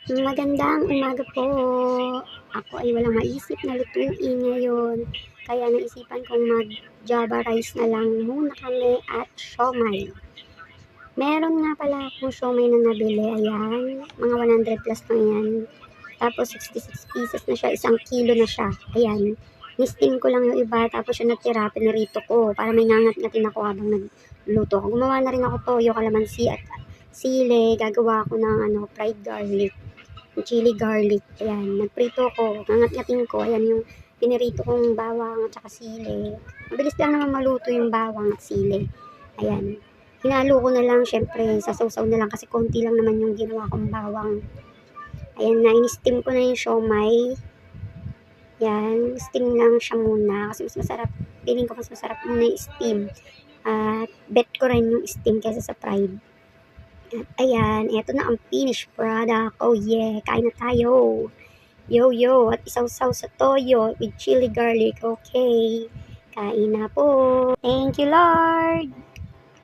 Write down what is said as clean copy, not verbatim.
Magandang umaga po. Ako ay walang maisip na lutuin ngayon, kaya naisipan kong mag-java rice na lang muna kami at siomai. Meron nga pala akong siomai na nabili, ayan, mga 100 plus lang yan. Tapos 66 pieces na siya, 1 kilo na siya, ayan. Ni-steam ko lang yung iba, tapos yung natira, pinirito ko para may ngangat-ngatin ako habang nagluto ako. Gumawa na rin ako toyo, kalamansi at sili, gagawa ako ng fried garlic, chili garlic, ayan, nagprito ko, ngangat-ngatin ko, ayan yung pinirito kong bawang at saka sili. Mabilis lang naman maluto yung bawang at sili, ayan. Hinalo ko na lang, syempre, sasawsaw na lang kasi konti lang naman yung ginawa kong bawang. Ayan na, in-steam ko na yung siomai. Yan, steam lang siya muna kasi mas masarap, feeling ko mas masarap muna yung steam. At bet ko rin yung steam kaysa sa fried. At ayan, eto na ang finished product. Oh yeah, kain na tayo. Yo, at isawsaw sa toyo with chili garlic. Okay, kain na po. Thank you, Lord.